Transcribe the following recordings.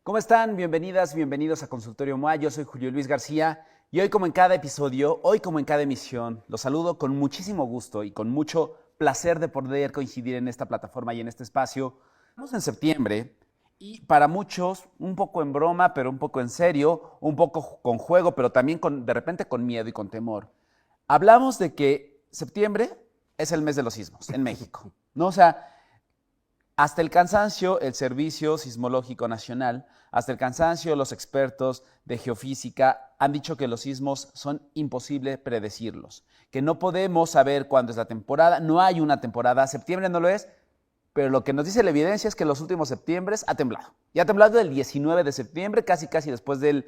¿Cómo están? Bienvenidas, bienvenidos a Consultorio MOA. Yo soy Julio Luis García y hoy como en cada episodio, hoy como en cada emisión, los saludo con muchísimo gusto y con mucho placer de poder coincidir en esta plataforma y en este espacio. Estamos en septiembre y para muchos un poco en broma, pero un poco en serio, un poco con juego, pero también de repente con miedo y con temor. Hablamos de que septiembre es el mes de los sismos en México, ¿no? O sea, hasta el cansancio, el Servicio Sismológico Nacional, hasta el cansancio, los expertos de geofísica han dicho que los sismos son imposible predecirlos, que no podemos saber cuándo es la temporada, no hay una temporada, septiembre no lo es, pero lo que nos dice la evidencia es que los últimos septiembres ha temblado. Y ha temblado el 19 de septiembre, casi después del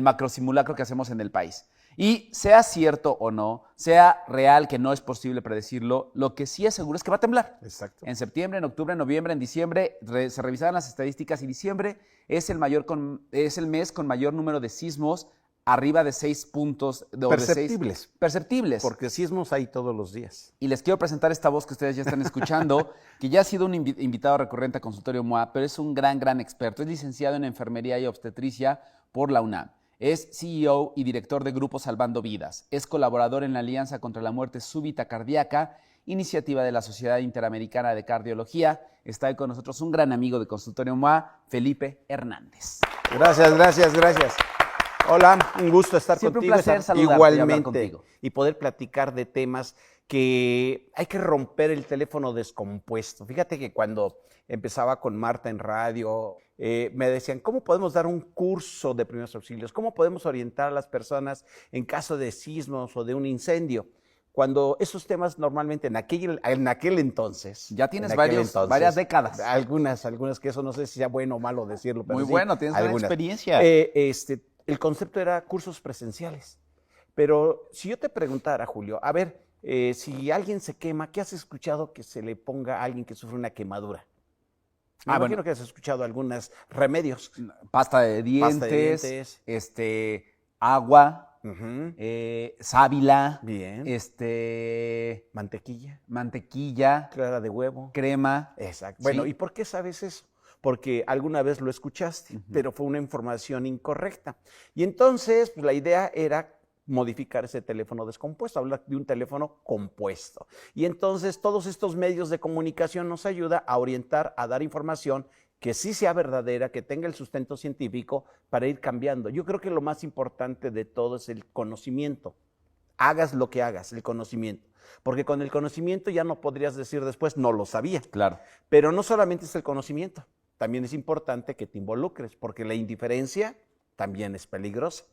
macrosimulacro que hacemos en el país. Y sea cierto o no, sea real que no es posible predecirlo, lo que sí es seguro es que va a temblar. Exacto. En septiembre, en octubre, en noviembre, en diciembre, se revisaron las estadísticas y diciembre es el mes con mayor número de sismos arriba de 6 puntos. Perceptibles. Perceptibles. Porque sismos hay todos los días. Y les quiero presentar esta voz que ustedes ya están escuchando, que ya ha sido un invitado recurrente a Consultorio MOA, pero es un gran experto. Es licenciado en Enfermería y Obstetricia por la UNAM. Es CEO y director de Grupo Salvando Vidas. Es colaborador en la Alianza contra la Muerte Súbita Cardíaca, iniciativa de la Sociedad Interamericana de Cardiología. Está ahí con nosotros un gran amigo de Consultorio MOA, Felipe Hernández. Gracias. Hola, un gusto estar Siempre contigo. Un placer saludarte igualmente, y hablar contigo. Y poder platicar de temas que hay que romper el teléfono descompuesto. Fíjate que cuando empezaba con Marta en radio, me decían, ¿cómo podemos dar un curso de primeros auxilios? ¿Cómo podemos orientar a las personas en caso de sismos o de un incendio? Cuando esos temas normalmente en aquel entonces... Ya tienes varias décadas. Algunas que eso no sé si sea bueno o malo decirlo. Pero Muy sí, bueno, tienes buena experiencia. El concepto era cursos presenciales. Pero si yo te preguntara, Julio, a ver, si alguien se quema, ¿qué has escuchado que se le ponga a alguien que sufre una quemadura? Me imagino que has escuchado algunos remedios. Pasta de dientes, agua, sábila, bien, mantequilla, clara de huevo, crema. Exacto. Bueno, ¿y por qué sabes eso? Porque alguna vez lo escuchaste, pero fue una información incorrecta. Y entonces, pues, la idea era modificar ese teléfono descompuesto, hablar de un teléfono compuesto. Y entonces todos estos medios de comunicación nos ayudan a orientar, a dar información que sí sea verdadera, que tenga el sustento científico para ir cambiando. Yo creo que lo más importante de todo es el conocimiento. Hagas lo que hagas, el conocimiento. Porque con el conocimiento ya no podrías decir después, no lo sabía. Claro. Pero no solamente es el conocimiento, también es importante que te involucres, porque la indiferencia también es peligrosa.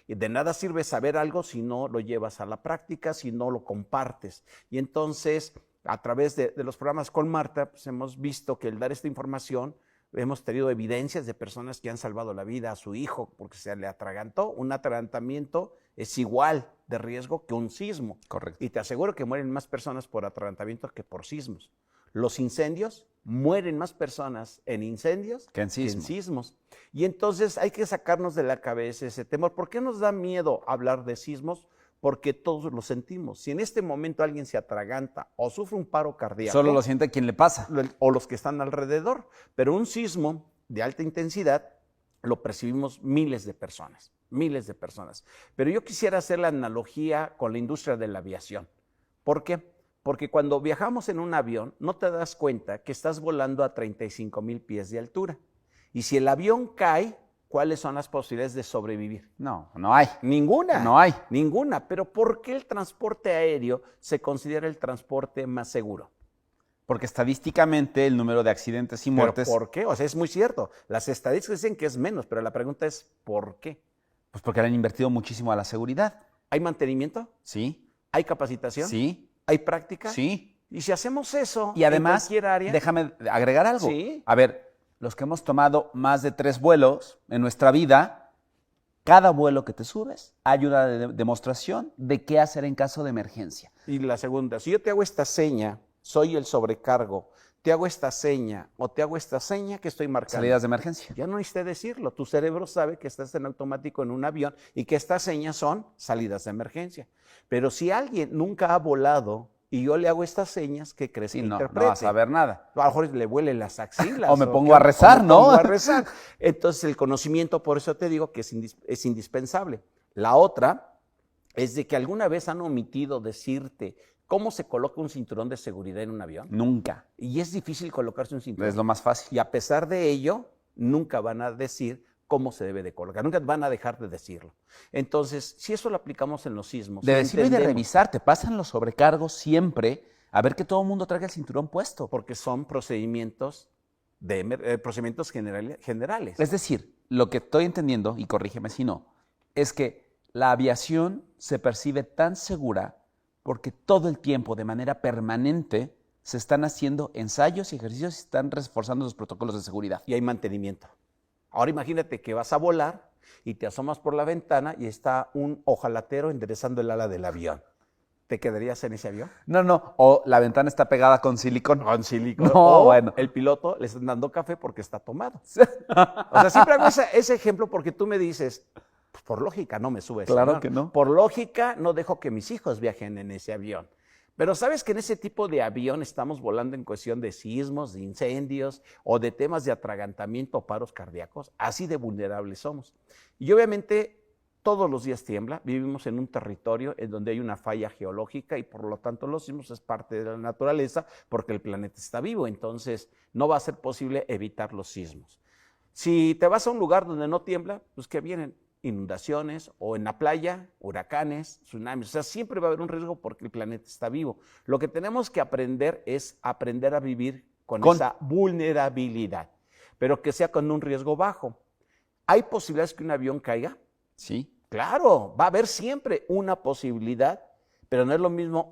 Y de nada sirve saber algo si no lo llevas a la práctica, si no lo compartes. Y entonces, a través de los programas con Marta, pues hemos visto que el dar esta información, hemos tenido evidencias de personas que han salvado la vida a su hijo porque se le atragantó. Un atragantamiento es igual de riesgo que un sismo. Correcto. Y te aseguro que mueren más personas por atragantamiento que por sismos. Los incendios, mueren más personas en incendios que en sismos. Y entonces hay que sacarnos de la cabeza ese temor. ¿Por qué nos da miedo hablar de sismos? Porque todos lo sentimos. Si en este momento alguien se atraganta o sufre un paro cardíaco... Solo lo siente quien le pasa. O los que están alrededor. Pero un sismo de alta intensidad lo percibimos miles de personas. Pero yo quisiera hacer la analogía con la industria de la aviación. ¿Por qué? Porque cuando viajamos en un avión, no te das cuenta que estás volando a 35,000 pies de altura. Y si el avión cae, ¿cuáles son las posibilidades de sobrevivir? No hay. Ninguna. No hay. Ninguna. Pero ¿por qué el transporte aéreo se considera el transporte más seguro? Porque estadísticamente el número de accidentes y muertes... ¿Pero por qué? O sea, es muy cierto. Las estadísticas dicen que es menos, pero la pregunta es ¿por qué? Pues porque le han invertido muchísimo a la seguridad. ¿Hay mantenimiento? Sí. ¿Hay capacitación? Sí. ¿Hay práctica? Sí. Y si hacemos eso y además, en cualquier área... déjame agregar algo. Sí. A ver, los que hemos tomado más de 3 vuelos en nuestra vida, cada vuelo que te subes hay una demostración de qué hacer en caso de emergencia. Y la segunda, si yo te hago esta seña, soy el sobrecargo, te hago esta seña o te hago esta seña, que estoy marcando. Salidas de emergencia. Ya no necesité decirlo. Tu cerebro sabe que estás en automático en un avión y que estas señas son salidas de emergencia. Pero si alguien nunca ha volado y yo le hago estas señas, ¿qué crees Sí, que no interprete? vas a ver nada. A lo mejor le huele las axilas. O me pongo a rezar, ¿no? Me pongo a rezar. Entonces, el conocimiento, por eso te digo que es indispensable. La otra es de que alguna vez han omitido decirte cómo se coloca un cinturón de seguridad en un avión. Nunca. Y es difícil colocarse un cinturón. Es lo más fácil. Y a pesar de ello, nunca van a decir cómo se debe de colocar, nunca van a dejar de decirlo. Entonces, si eso lo aplicamos en los sismos. De decirlo y de entendemos, revisar, te pasan los sobrecargos siempre a ver que todo el mundo traiga el cinturón puesto. porque son procedimientos generales. Es decir, lo que estoy entendiendo, y corrígeme si no, es que la aviación se percibe tan segura porque todo el tiempo, de manera permanente, se están haciendo ensayos y ejercicios y están reforzando los protocolos de seguridad. Y hay mantenimiento. Ahora imagínate que vas a volar y te asomas por la ventana y está un ojalatero enderezando el ala del avión. ¿Te quedarías en ese avión? No. O la ventana está pegada con silicón. Con silicón. No, o bueno. el piloto le están dando café porque está tomado. O sea, siempre hago ese ejemplo porque tú me dices, pues, por lógica no me subes. Claro que no. Por lógica no dejo que mis hijos viajen en ese avión. Pero sabes que en ese tipo de avión estamos volando en cuestión de sismos, de incendios o de temas de atragantamiento o paros cardíacos. Así de vulnerables somos. Y obviamente todos los días tiembla. Vivimos en un territorio en donde hay una falla geológica y por lo tanto los sismos es parte de la naturaleza porque el planeta está vivo. Entonces no va a ser posible evitar los sismos. Si te vas a un lugar donde no tiembla, pues que vienen inundaciones o en la playa, huracanes, tsunamis. O sea, siempre va a haber un riesgo porque el planeta está vivo. Lo que tenemos que aprender es aprender a vivir con esa vulnerabilidad, pero que sea con un riesgo bajo. ¿Hay posibilidades que un avión caiga? Sí. Claro, va a haber siempre una posibilidad, pero no es lo mismo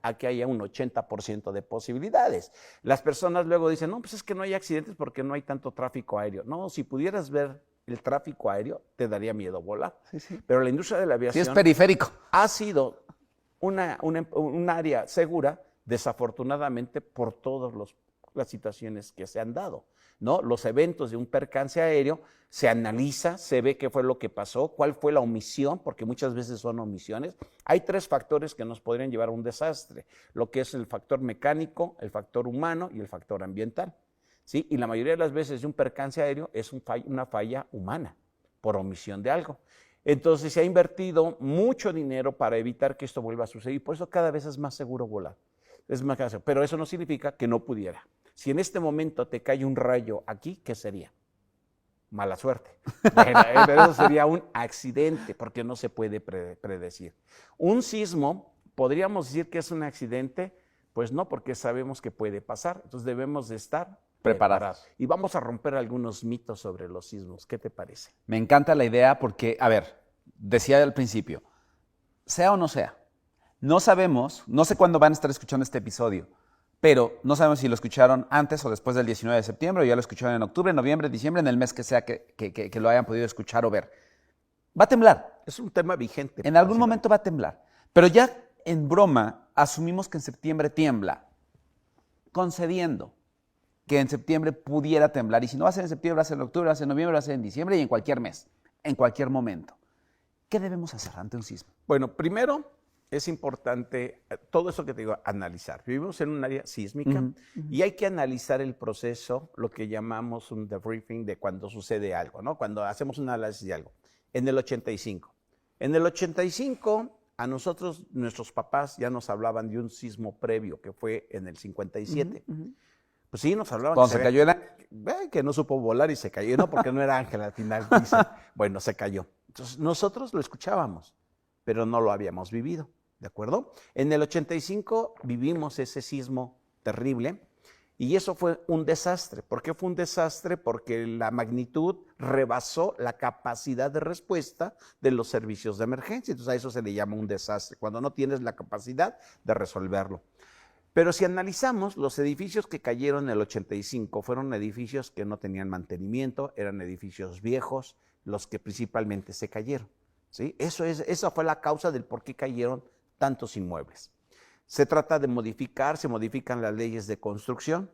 a que haya un 80% de posibilidades. Las personas luego dicen, no, pues es que no hay accidentes porque no hay tanto tráfico aéreo. No, si pudieras ver el tráfico aéreo, te daría miedo volar. Sí. Pero la industria de la aviación Sí, es periférico. ha sido un área segura, desafortunadamente, por todas las situaciones que se han dado, ¿no? Los eventos de un percance aéreo se analiza, se ve qué fue lo que pasó, cuál fue la omisión, porque muchas veces son omisiones. Hay 3 factores que nos podrían llevar a un desastre, lo que es el factor mecánico, el factor humano y el factor ambiental. ¿Sí? Y la mayoría de las veces de un percance aéreo es una falla humana por omisión de algo. Entonces se ha invertido mucho dinero para evitar que esto vuelva a suceder y por eso cada vez es más seguro volar. Es más seguro, pero eso no significa que no pudiera. Si en este momento te cae un rayo aquí, ¿qué sería? Mala suerte. Pero eso sería un accidente porque no se puede predecir. Un sismo, ¿podríamos decir que es un accidente? Pues no, porque sabemos que puede pasar. Entonces debemos de estar preparados. Y vamos a romper algunos mitos sobre los sismos. ¿Qué te parece? Me encanta la idea porque, a ver, decía al principio, sea o no sea, no sabemos, no sé cuándo van a estar escuchando este episodio, pero no sabemos si lo escucharon antes o después del 19 de septiembre, o ya lo escucharon en octubre, noviembre, diciembre, en el mes que sea que lo hayan podido escuchar o ver. Va a temblar. Es un tema vigente. En algún momento va a temblar. Pero ya en broma asumimos que en septiembre tiembla, concediendo que en septiembre pudiera temblar. Y si no va a ser en septiembre, va a ser en octubre, va a ser en noviembre, va a ser en diciembre y en cualquier mes, en cualquier momento. ¿Qué debemos hacer ante un sismo? Bueno, primero es importante todo eso que te digo, analizar. Vivimos en un área sísmica y hay que analizar el proceso, lo que llamamos un debriefing de cuando sucede algo, ¿no? Cuando hacemos un análisis de algo. En el 85. En el 85, a nosotros, nuestros papás ya nos hablaban de un sismo previo que fue en el 57. Pues sí, nos hablaban. Cuando se cayó que no supo volar y se cayó, no, porque no era ángel al final. Dice, bueno, se cayó. Entonces, nosotros lo escuchábamos, pero no lo habíamos vivido, ¿de acuerdo? En el 85 vivimos ese sismo terrible y eso fue un desastre. ¿Por qué fue un desastre? Porque la magnitud rebasó la capacidad de respuesta de los servicios de emergencia. Entonces, a eso se le llama un desastre, cuando no tienes la capacidad de resolverlo. Pero si analizamos, los edificios que cayeron en el 85 fueron edificios que no tenían mantenimiento, eran edificios viejos, los que principalmente se cayeron, ¿sí? Esa fue la causa del por qué cayeron tantos inmuebles. Se trata de se modifican las leyes de construcción.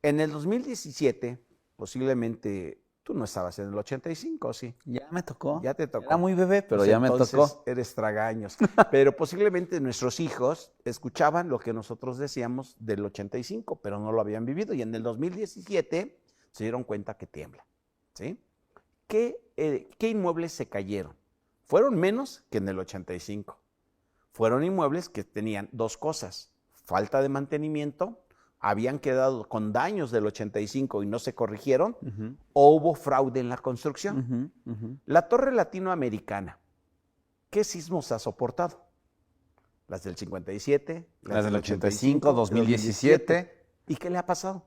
En el 2017, posiblemente Tú no estabas en el 85, ¿sí? Ya me tocó. Ya te tocó. Era muy bebé, pero Pues ya me entonces tocó. eres tragaños. Pero posiblemente nuestros hijos escuchaban lo que nosotros decíamos del 85, pero no lo habían vivido. Y en el 2017 se dieron cuenta que tiembla, ¿sí? ¿Qué inmuebles se cayeron? Fueron menos que en el 85. Fueron inmuebles que tenían dos cosas: falta de mantenimiento, habían quedado con daños del 85 y no se corrigieron, o hubo fraude en la construcción. La torre latinoamericana, ¿qué sismos ha soportado? Las del 57, Las del 85, 2017. ¿Y qué le ha pasado?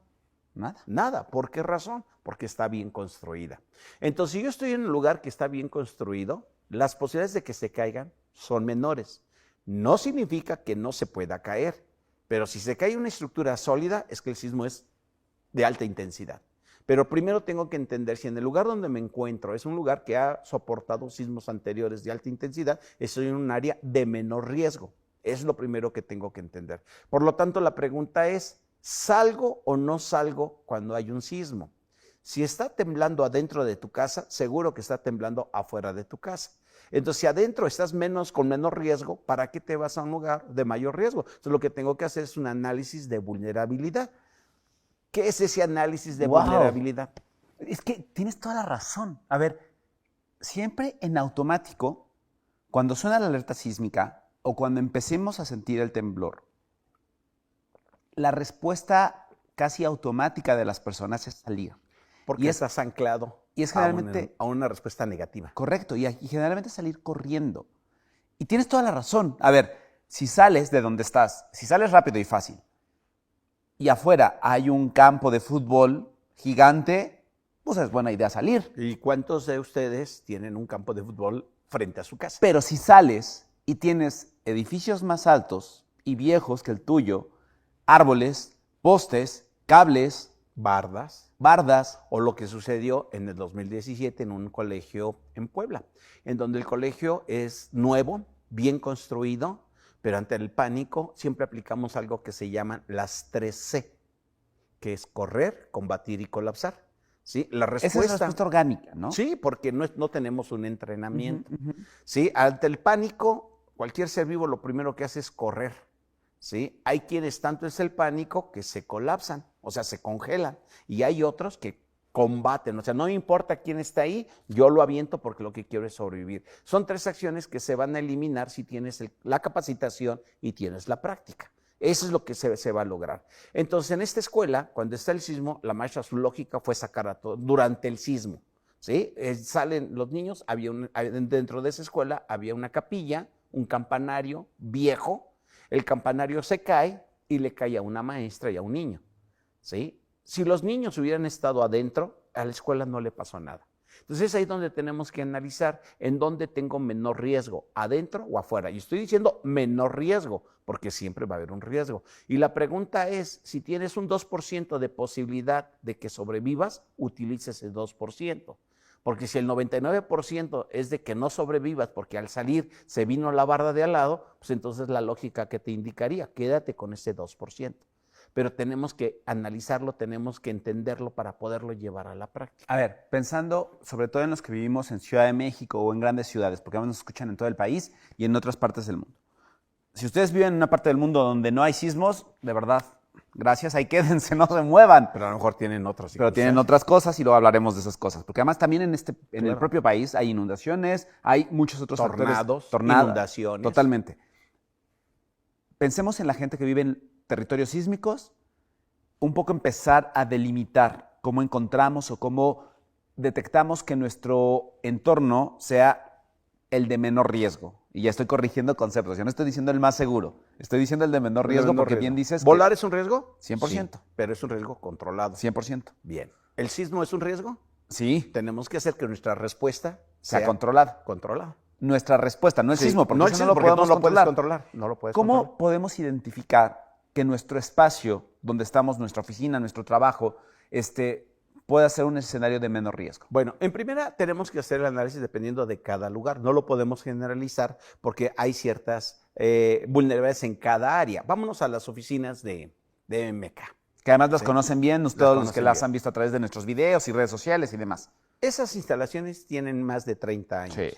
Nada. Nada. ¿Por qué razón? Porque está bien construida. Entonces, si yo estoy en un lugar que está bien construido, las posibilidades de que se caigan son menores. No significa que no se pueda caer, pero si se cae una estructura sólida, es que el sismo es de alta intensidad. Pero primero tengo que entender si en el lugar donde me encuentro es un lugar que ha soportado sismos anteriores de alta intensidad, estoy en un área de menor riesgo. Es lo primero que tengo que entender. Por lo tanto, la pregunta es, ¿salgo o no salgo cuando hay un sismo? Si está temblando adentro de tu casa, seguro que está temblando afuera de tu casa. Entonces, si adentro estás con menos riesgo, ¿para qué te vas a un lugar de mayor riesgo? Entonces, lo que tengo que hacer es un análisis de vulnerabilidad. ¿Qué es ese análisis de vulnerabilidad? Es que tienes toda la razón. A ver, siempre en automático, cuando suena la alerta sísmica o cuando empecemos a sentir el temblor, la respuesta casi automática de las personas es salir. Porque estás anclado y es generalmente, a una respuesta negativa. Correcto, y generalmente salir corriendo. Y tienes toda la razón. A ver, si sales de donde estás, si sales rápido y fácil, y afuera hay un campo de fútbol gigante, pues es buena idea salir. ¿Y cuántos de ustedes tienen un campo de fútbol frente a su casa? Pero si sales y tienes edificios más altos y viejos que el tuyo, árboles, postes, cables, bardas, o lo que sucedió en el 2017 en un colegio en Puebla, en donde el colegio es nuevo, bien construido, pero ante el pánico siempre aplicamos algo que se llaman las 3C, que es correr, combatir y colapsar. ¿Sí? Esa es la respuesta orgánica, ¿no? Sí, porque no tenemos un entrenamiento. ¿Sí? Ante el pánico, cualquier ser vivo lo primero que hace es correr. ¿Sí? Hay quienes tanto es el pánico que se colapsan, o sea, se congelan, y hay otros que combaten, o sea, no me importa quién está ahí, yo lo aviento porque lo que quiero es sobrevivir. Son 3 acciones que se van a eliminar si tienes la capacitación y tienes la práctica. Eso es lo que se va a lograr. Entonces, en esta escuela, cuando está el sismo, la maestra, su lógica fue sacar a todos durante el sismo. ¿Sí? Salen los niños, dentro de esa escuela había una capilla, un campanario viejo. El campanario se cae y le cae a una maestra y a un niño, ¿sí? Si los niños hubieran estado adentro, a la escuela no le pasó nada. Entonces es ahí donde tenemos que analizar en dónde tengo menor riesgo, adentro o afuera. Y estoy diciendo menor riesgo, porque siempre va a haber un riesgo. Y la pregunta es, si tienes un 2% de posibilidad de que sobrevivas, utiliza ese 2%. Porque si el 99% es de que no sobrevivas porque al salir se vino la barda de al lado, pues entonces la lógica que te indicaría, quédate con ese 2%. Pero tenemos que analizarlo, tenemos que entenderlo para poderlo llevar a la práctica. A ver, pensando sobre todo en los que vivimos en Ciudad de México o en grandes ciudades, porque además nos escuchan en todo el país y en otras partes del mundo. Si ustedes viven en una parte del mundo donde no hay sismos, de verdad, gracias, ahí quédense, no se muevan. Pero a lo mejor tienen otras. Pero tienen otras cosas y luego hablaremos de esas cosas. Porque además también en el propio país hay inundaciones, hay muchos otros tornados, inundaciones. Totalmente. Pensemos en la gente que vive en territorios sísmicos, un poco empezar a delimitar cómo encontramos o cómo detectamos que nuestro entorno sea el de menor riesgo. Y ya estoy corrigiendo conceptos. Yo no estoy diciendo el más seguro. Estoy diciendo el de menor riesgo porque bien dices ¿Volar es un riesgo? 100%. Sí, pero es un riesgo controlado. 100%. Bien. ¿El sismo es un riesgo? Sí. Tenemos que hacer que nuestra respuesta sea controlada. Nuestra respuesta, no el sismo, porque no lo podemos controlar. No lo puedes ¿Cómo controlar. podemos identificar que nuestro espacio, donde estamos, nuestra oficina, nuestro trabajo, pueda ser un escenario de menor riesgo? Bueno, en primera tenemos que hacer el análisis dependiendo de cada lugar. No lo podemos generalizar porque hay ciertas vulnerabilidades en cada área. Vámonos a las oficinas de MK. Que además las Sí. conocen bien, Las todos los que conocen las bien. han visto a través de nuestros videos y redes sociales y demás. Esas instalaciones tienen más de 30 años. Sí.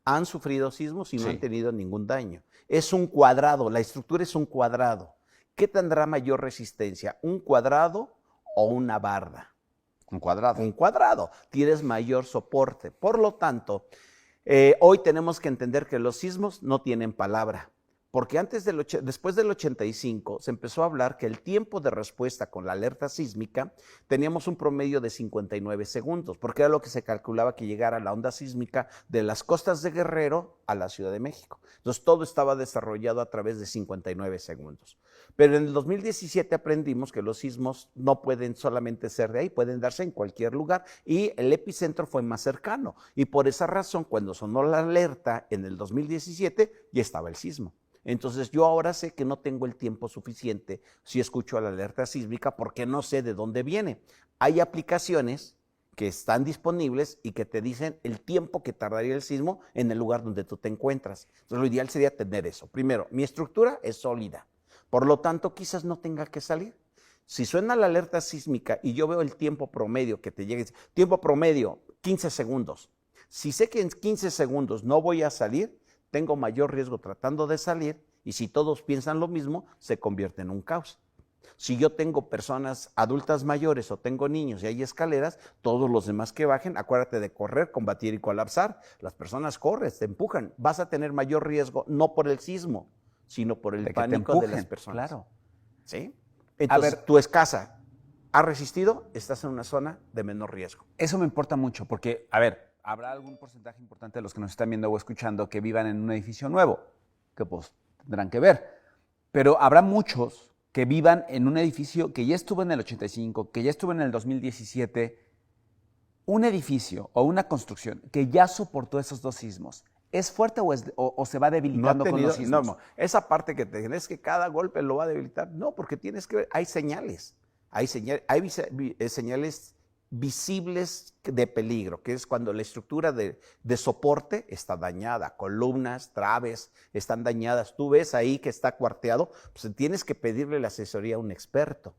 Han sufrido sismos y no Sí. han tenido ningún daño. Es un cuadrado, la estructura es un cuadrado. ¿Qué tendrá mayor resistencia? ¿Un cuadrado o una barda? Un cuadrado. Un cuadrado. Tienes mayor soporte. Por lo tanto, hoy tenemos que entender que los sismos no tienen palabra. Porque después del 85 se empezó a hablar que el tiempo de respuesta con la alerta sísmica teníamos un promedio de 59 segundos, porque era lo que se calculaba que llegara la onda sísmica de las costas de Guerrero a la Ciudad de México. Entonces todo estaba desarrollado a través de 59 segundos. Pero en el 2017 aprendimos que los sismos no pueden solamente ser de ahí, pueden darse en cualquier lugar y el epicentro fue más cercano. Y por esa razón, cuando sonó la alerta en el 2017, ya estaba el sismo. Entonces yo ahora sé que no tengo el tiempo suficiente si escucho la alerta sísmica porque no sé de dónde viene. Hay aplicaciones que están disponibles y que te dicen el tiempo que tardaría el sismo en el lugar donde tú te encuentras. Entonces lo ideal sería tener eso. Primero, mi estructura es sólida, por lo tanto quizás no tenga que salir. Si suena la alerta sísmica y yo veo el tiempo promedio que te llegue, tiempo promedio 15 segundos. Si sé que en 15 segundos no voy a salir, tengo mayor riesgo tratando de salir y si todos piensan lo mismo, se convierte en un caos. Si yo tengo personas adultas mayores o tengo niños y hay escaleras, todos los demás que bajen, acuérdate de correr, combatir y colapsar. Las personas corren, te empujan. Vas a tener mayor riesgo, no por el sismo, sino por el De que te pánico de las empujen, personas. claro. ¿Sí? Entonces, ver. tu escasa ha resistido, estás en una zona de menor riesgo. Eso me importa mucho porque, a ver, habrá algún porcentaje importante de los que nos están viendo o escuchando que vivan en un edificio nuevo, que pues tendrán que ver. Pero habrá muchos que vivan en un edificio que ya estuvo en el 85, que ya estuvo en el 2017, un edificio o una construcción que ya soportó esos dos sismos. ¿Es fuerte o se va debilitando con los sismos? No, esa parte que te es que cada golpe lo va a debilitar. No, porque tienes que ver, hay señales. Hay señales visibles de peligro, que es cuando la estructura de soporte está dañada, columnas, traves están dañadas. Tú ves ahí que está cuarteado, pues tienes que pedirle la asesoría a un experto.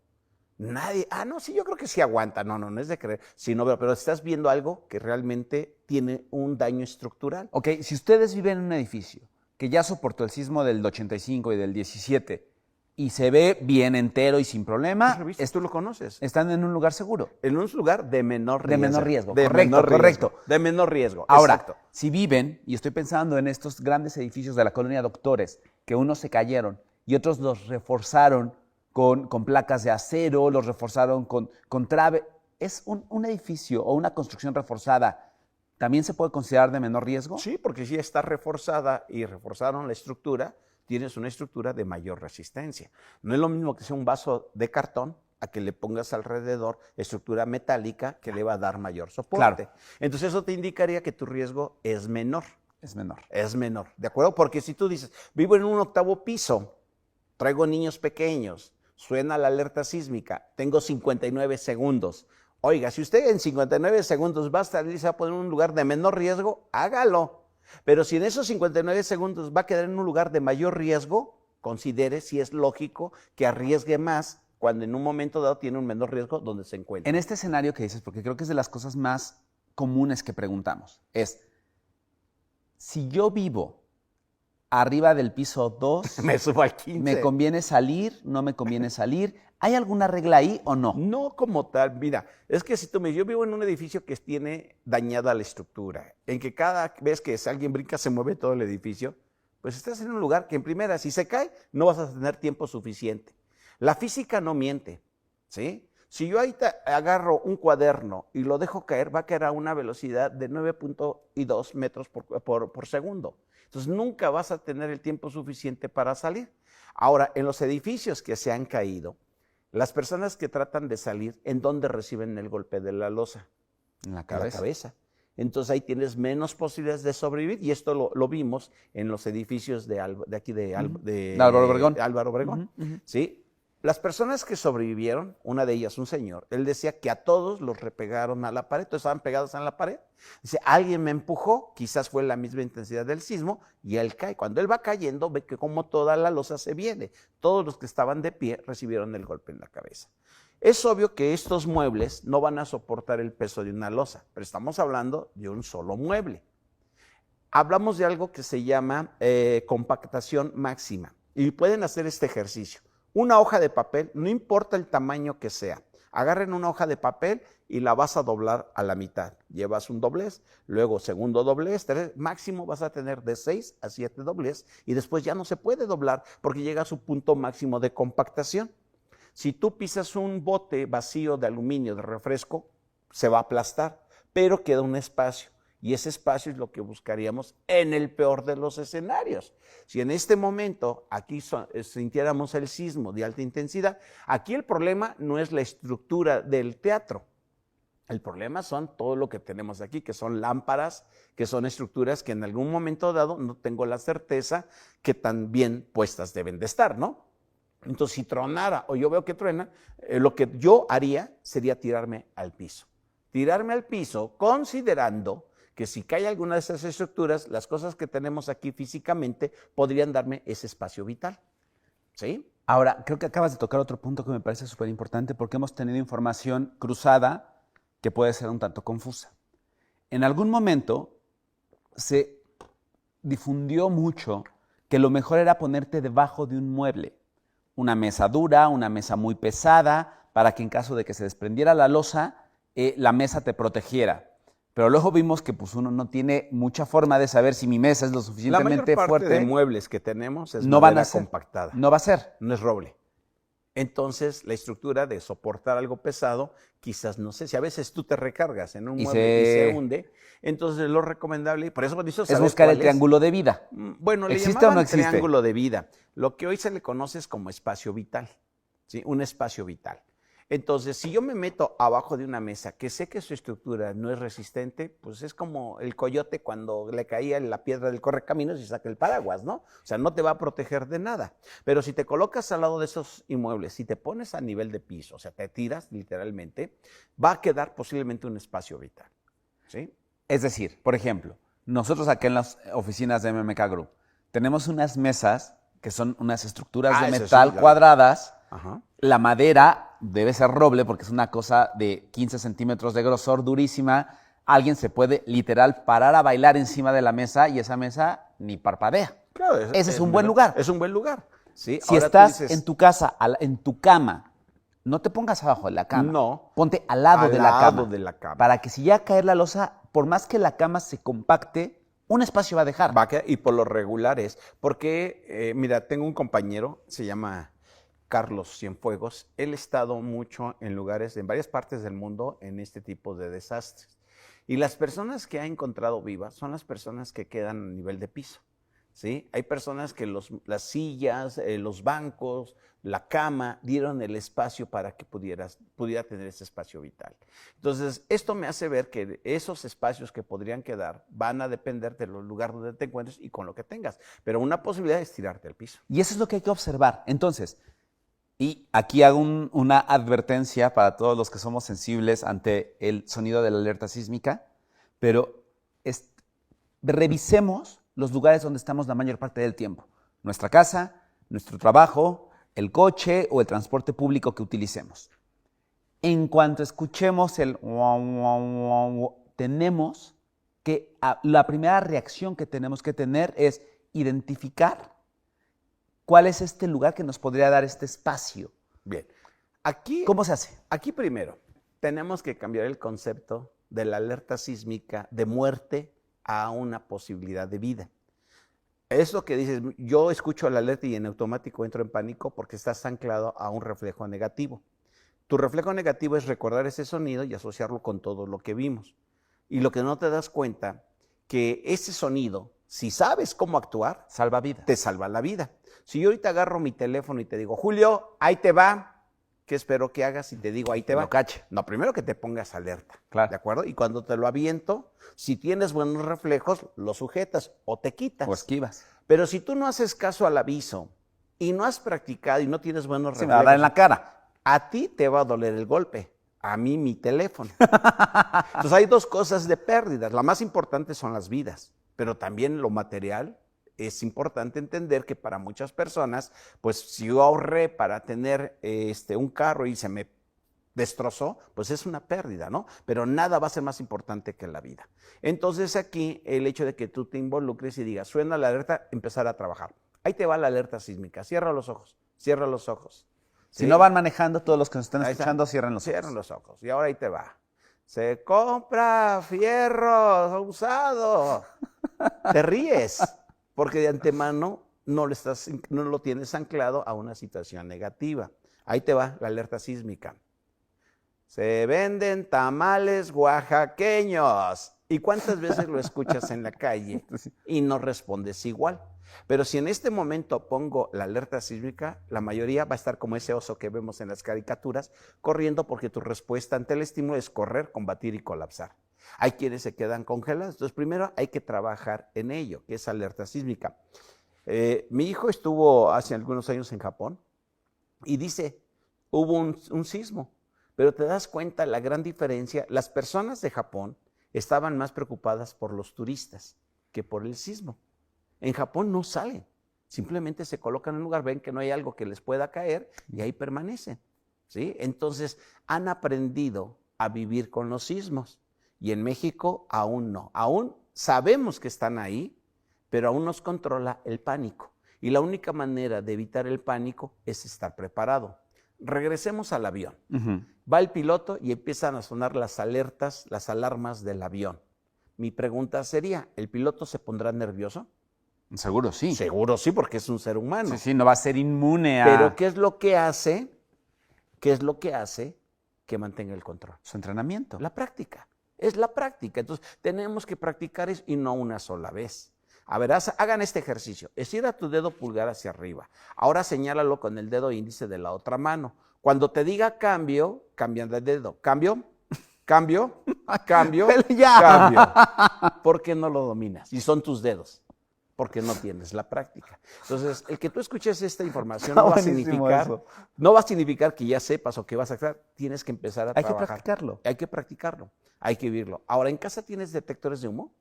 Nadie, no, sí, yo creo que sí aguanta, no es de creer, sino, pero estás viendo algo que realmente tiene un daño estructural. Ok, si ustedes viven en un edificio que ya soportó el sismo del 85 y del 17 y se ve bien entero y sin problema, Tú lo conoces. están en un lugar seguro. En un lugar de menor riesgo. De menor riesgo, de correcto, menor riesgo, correcto. De menor riesgo, Ahora, exacto. si viven, y estoy pensando en estos grandes edificios de la colonia Doctores, que unos se cayeron y otros los reforzaron con placas de acero, los reforzaron con trave. ¿Es un edificio o una construcción reforzada también se puede considerar de menor riesgo? Sí, porque si está reforzada y reforzaron la estructura, tienes una estructura de mayor resistencia. No es lo mismo que sea un vaso de cartón a que le pongas alrededor estructura metálica que le va a dar mayor soporte. Claro. Entonces eso te indicaría que tu riesgo es menor. Es menor. Es menor, ¿de acuerdo? Porque si tú dices, vivo en un 8º piso, traigo niños pequeños, suena la alerta sísmica, tengo 59 segundos. Oiga, si usted en 59 segundos va a estar y se va a poner en un lugar de menor riesgo, hágalo. Pero si en esos 59 segundos va a quedar en un lugar de mayor riesgo, considere si es lógico que arriesgue más cuando en un momento dado tiene un menor riesgo donde se encuentra. En este escenario que dices, porque creo que es de las cosas más comunes que preguntamos, es, si yo vivo arriba del piso 2, me subo al 15. ¿me conviene salir? ¿No me conviene salir? ¿Hay alguna regla ahí o no? No como tal, mira, es que si tú me dices, yo vivo en un edificio que tiene dañada la estructura, en que cada vez que alguien brinca se mueve todo el edificio, pues estás en un lugar que en primera, si se cae, no vas a tener tiempo suficiente. La física no miente, ¿sí? Si yo ahí agarro un cuaderno y lo dejo caer, va a caer a una velocidad de 9.2 metros por segundo. Entonces nunca vas a tener el tiempo suficiente para salir. Ahora, en los edificios que se han caído, las personas que tratan de salir, ¿en dónde reciben el golpe de la losa? En la En cabeza. la cabeza. Entonces ahí tienes menos posibilidades de sobrevivir y esto lo vimos en los edificios de Álvaro Obregón. Álvaro Obregón, ¿sí? Las personas que sobrevivieron, una de ellas un señor, él decía que a todos los repegaron a la pared, todos estaban pegados a la pared. Dice, alguien me empujó, quizás fue la misma intensidad del sismo, y él cae. Cuando él va cayendo, ve que como toda la losa se viene. Todos los que estaban de pie recibieron el golpe en la cabeza. Es obvio que estos muebles no van a soportar el peso de una losa, pero estamos hablando de un solo mueble. Hablamos de algo que se llama compactación máxima y pueden hacer este ejercicio. Una hoja de papel, no importa el tamaño que sea, agarren una hoja de papel y la vas a doblar a la mitad. Llevas un doblez, luego segundo doblez, máximo vas a tener de 6 a 7 doblez y después ya no se puede doblar porque llega a su punto máximo de compactación. Si tú pisas un bote vacío de aluminio, de refresco, se va a aplastar, pero queda un espacio. Y ese espacio es lo que buscaríamos en el peor de los escenarios. Si en este momento aquí sintiéramos el sismo de alta intensidad, aquí el problema no es la estructura del teatro. El problema son todo lo que tenemos aquí, que son lámparas, que son estructuras que en algún momento dado no tengo la certeza que tan bien puestas deben de estar, ¿no? Entonces, si tronara o yo veo que truena, lo que yo haría sería tirarme al piso. Tirarme al piso considerando que si cae alguna de esas estructuras, las cosas que tenemos aquí físicamente podrían darme ese espacio vital. ¿Sí? Ahora, creo que acabas de tocar otro punto que me parece súper importante porque hemos tenido información cruzada que puede ser un tanto confusa. En algún momento se difundió mucho que lo mejor era ponerte debajo de un mueble, una mesa dura, una mesa muy pesada, para que en caso de que se desprendiera la losa, la mesa te protegiera. Pero luego vimos que pues, uno no tiene mucha forma de saber si mi mesa es lo suficientemente La mayor parte fuerte. de muebles que tenemos es no madera van a ser, compactada. No va a ser. No es roble. Entonces, la estructura de soportar algo pesado, quizás, no sé, si a veces tú te recargas en un mueble y se hunde, entonces lo recomendable, y por eso es buscar el triángulo de vida. Bueno, le ¿Existe llamaban o no existe? triángulo de vida. Lo que hoy se le conoce es como espacio vital, ¿sí? Un espacio vital. Entonces, si yo me meto abajo de una mesa que sé que su estructura no es resistente, pues es como el coyote cuando le caía la piedra del correcaminos y saca el paraguas, ¿no? O sea, no te va a proteger de nada. Pero si te colocas al lado de esos inmuebles, si te pones a nivel de piso, o sea, te tiras literalmente, va a quedar posiblemente un espacio vital, ¿sí? Es decir, por ejemplo, nosotros acá en las oficinas de MMK Group tenemos unas mesas que son unas estructuras de metal cuadradas. Ajá. La madera debe ser roble porque es una cosa de 15 centímetros de grosor, durísima. Alguien se puede literal parar a bailar encima de la mesa y esa mesa ni parpadea. Claro, ese es un buen lugar. Es un buen lugar. ¿Sí? Si estás en tu casa, en tu cama, no te pongas abajo de la cama. No. Ponte al lado de la cama. Para que si ya caer la losa, por más que la cama se compacte, un espacio va a dejar. Y por lo regular es, porque, mira, tengo un compañero, se llama Carlos Cienfuegos. Él ha estado mucho en lugares, en varias partes del mundo, en este tipo de desastres. Y las personas que ha encontrado vivas son las personas que quedan a nivel de piso, ¿sí? Hay personas que las sillas, los bancos, la cama, dieron el espacio para que pudiera tener ese espacio vital. Entonces, esto me hace ver que esos espacios que podrían quedar van a depender del lugar donde te encuentres y con lo que tengas. Pero una posibilidad es tirarte al piso. Y eso es lo que hay que observar. Entonces, y aquí hago una advertencia para todos los que somos sensibles ante el sonido de la alerta sísmica, pero revisemos los lugares donde estamos la mayor parte del tiempo. Nuestra casa, nuestro trabajo, el coche o el transporte público que utilicemos. En cuanto escuchemos el tenemos que, la primera reacción que tenemos que tener es identificar ¿cuál es este lugar que nos podría dar este espacio? Bien. Aquí, ¿cómo se hace? Aquí primero tenemos que cambiar el concepto de la alerta sísmica de muerte a una posibilidad de vida. Eso que dices, yo escucho la alerta y en automático entro en pánico porque estás anclado a un reflejo negativo. Tu reflejo negativo es recordar ese sonido y asociarlo con todo lo que vimos. Y lo que no te das cuenta, que ese sonido, si sabes cómo actuar, salva vida. Te salva la vida. Si yo ahorita agarro mi teléfono y te digo, Julio, ahí te va, ¿qué espero que hagas si te digo ahí te va? Lo cache. No, primero que te pongas alerta, claro. ¿De acuerdo? Y cuando te lo aviento, si tienes buenos reflejos, lo sujetas o te quitas. O esquivas. Pero si tú no haces caso al aviso y no has practicado y no tienes buenos reflejos, me va a dar en la cara. A ti te va a doler el golpe, a mí mi teléfono. Entonces hay dos cosas de pérdidas. La más importante son las vidas, pero también lo material. Es importante entender que para muchas personas, pues si yo ahorré para tener un carro y se me destrozó, pues es una pérdida, ¿no? Pero nada va a ser más importante que la vida. Entonces aquí el hecho de que tú te involucres y digas, suena la alerta, empezar a trabajar. Ahí te va la alerta sísmica, cierra los ojos, cierra los ojos. Si no van manejando, todos los que nos están Ahí escuchando, está. cierren los ojos. Cierran los ojos. Y ahora ahí te va. Se compra fierro usado. Te ríes, porque de antemano no lo tienes anclado a una situación negativa. Ahí te va la alerta sísmica. Se venden tamales oaxaqueños. ¿Y cuántas veces lo escuchas en la calle y no respondes igual? Pero si en este momento pongo la alerta sísmica, la mayoría va a estar como ese oso que vemos en las caricaturas, corriendo porque tu respuesta ante el estímulo es correr, combatir y colapsar. Hay quienes se quedan congelados. Entonces, primero hay que trabajar en ello, que es alerta sísmica. Mi hijo estuvo hace algunos años en Japón y dice, hubo un sismo, pero te das cuenta la gran diferencia. Las personas de Japón estaban más preocupadas por los turistas que por el sismo. En Japón no salen, simplemente se colocan en un lugar, ven que no hay algo que les pueda caer y ahí permanecen, ¿sí? Entonces han aprendido a vivir con los sismos y en México aún no. Aún sabemos que están ahí, pero aún nos controla el pánico. Y la única manera de evitar el pánico es estar preparado. Regresemos al avión. Va el piloto y empiezan a sonar las alertas, las alarmas del avión. Mi pregunta sería, ¿el piloto se pondrá nervioso? Seguro sí. Seguro sí, porque es un ser humano. Sí, no va a ser inmune a... Pero ¿qué es lo que hace? ¿Qué es lo que hace que mantenga el control? Su entrenamiento. La práctica. Es la práctica. Entonces, tenemos que practicar eso y no una sola vez. A ver, hagan este ejercicio. Estira tu dedo pulgar hacia arriba. Ahora señálalo con el dedo índice de la otra mano. Cuando te diga cambio, cambian de dedo. ¿Cambio? ¿Cambio? ¿Cambio? Ya. ¿Cambio? ¿Por qué no lo dominas? Y son tus dedos. Porque no tienes la práctica. Entonces, el que tú escuches esta información no va a significar que ya sepas o que vas a hacer. Tienes que empezar a trabajar. Hay que practicarlo. Hay que practicarlo. Hay que vivirlo. Ahora, ¿en casa tienes detectores de humo?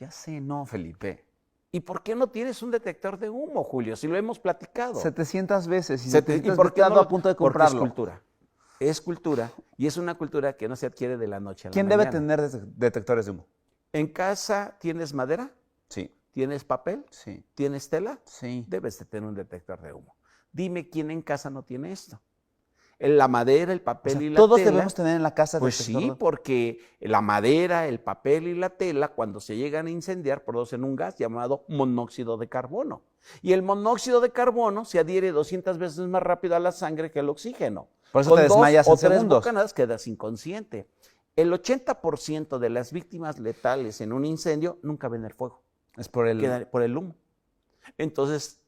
Ya sé, no, Felipe. ¿Y por qué no tienes un detector de humo, Julio? Si lo hemos platicado. 700 veces. ¿Y por qué no a punto de comprarlo? Porque es cultura. Es cultura y es una cultura que no se adquiere de la noche a la ¿Quién mañana. debe tener detectores de humo? ¿En casa tienes madera? Sí. ¿Tienes papel? Sí. ¿Tienes tela? Sí. Debes de tener un detector de humo. Dime quién en casa no tiene esto. La madera, el papel y la todos tela. debemos tener en la casa Pues sí, porque la madera, el papel y la tela, cuando se llegan a incendiar, producen un gas llamado monóxido de carbono. Y el monóxido de carbono se adhiere 200 veces más rápido a la sangre que el oxígeno. Por eso te desmayas en segundos. Con 2 o 3 bocanadas quedas inconsciente. El 80% de las víctimas letales en un incendio nunca ven el fuego. Es por el humo. Entonces,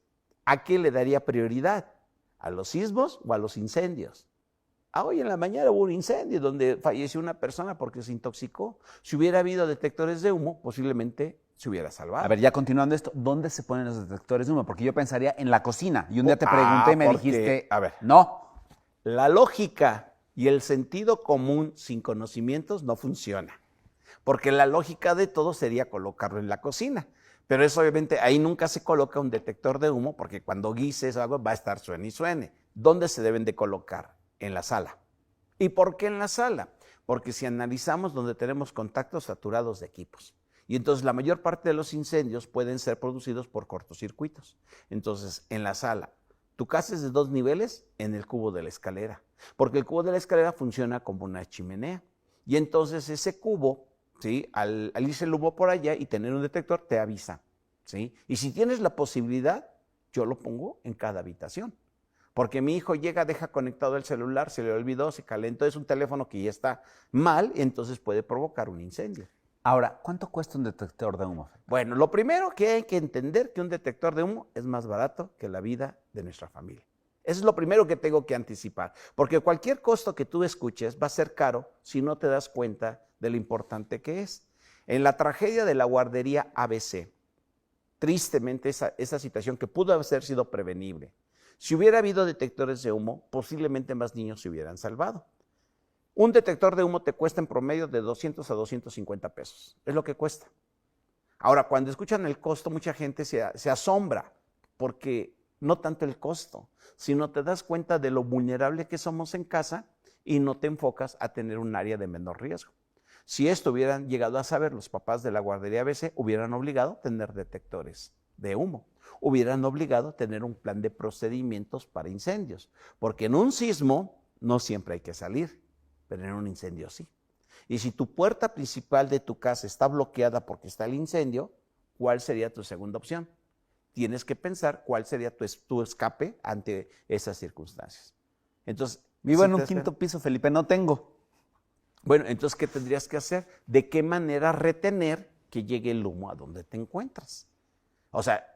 ¿a qué le daría prioridad? ¿A los sismos o a los incendios? Hoy en la mañana hubo un incendio donde falleció una persona porque se intoxicó. Si hubiera habido detectores de humo, posiblemente se hubiera salvado. A ver, ya continuando esto, ¿dónde se ponen los detectores de humo? Porque yo pensaría en la cocina. Y un día te pregunté y me dijiste, a ver, no. La lógica y el sentido común sin conocimientos no funciona. Porque la lógica de todo sería colocarlo en la cocina. Pero eso obviamente ahí nunca se coloca un detector de humo porque cuando guises algo va a estar suene y suene. ¿Dónde se deben de colocar? En la sala. ¿Y por qué en la sala? Porque si analizamos donde tenemos contactos saturados de equipos. Y entonces la mayor parte de los incendios pueden ser producidos por cortocircuitos. Entonces, en la sala, tu casa es de 2 niveles en el cubo de la escalera. Porque el cubo de la escalera funciona como una chimenea. Y entonces ese cubo, ¿sí? Al irse el humo por allá y tener un detector, te avisa, ¿sí? Y si tienes la posibilidad, yo lo pongo en cada habitación. Porque mi hijo llega, deja conectado el celular, se le olvidó, se calentó, es un teléfono que ya está mal, y entonces puede provocar un incendio. Ahora, ¿cuánto cuesta un detector de humo? Bueno, lo primero que hay que entender que un detector de humo es más barato que la vida de nuestra familia. Eso es lo primero que tengo que anticipar, porque cualquier costo que tú escuches va a ser caro si no te das cuenta de lo importante que es. En la tragedia de la guardería ABC, tristemente esa situación que pudo haber sido prevenible, si hubiera habido detectores de humo, posiblemente más niños se hubieran salvado. Un detector de humo te cuesta en promedio de 200 a 250 pesos. Es lo que cuesta. Ahora, cuando escuchan el costo, mucha gente se asombra, porque no tanto el costo, sino te das cuenta de lo vulnerable que somos en casa y no te enfocas a tener un área de menor riesgo. Si esto hubieran llegado a saber los papás de la guardería ABC, hubieran obligado a tener detectores de humo, hubieran obligado a tener un plan de procedimientos para incendios, porque en un sismo no siempre hay que salir, pero en un incendio sí. Y si tu puerta principal de tu casa está bloqueada porque está el incendio, ¿cuál sería tu segunda opción? Tienes que pensar cuál sería tu escape ante esas circunstancias. Entonces, Vivo en un quinto piso, Felipe, no tengo. Bueno, entonces, ¿qué tendrías que hacer? ¿De qué manera retener que llegue el humo a donde te encuentras? O sea,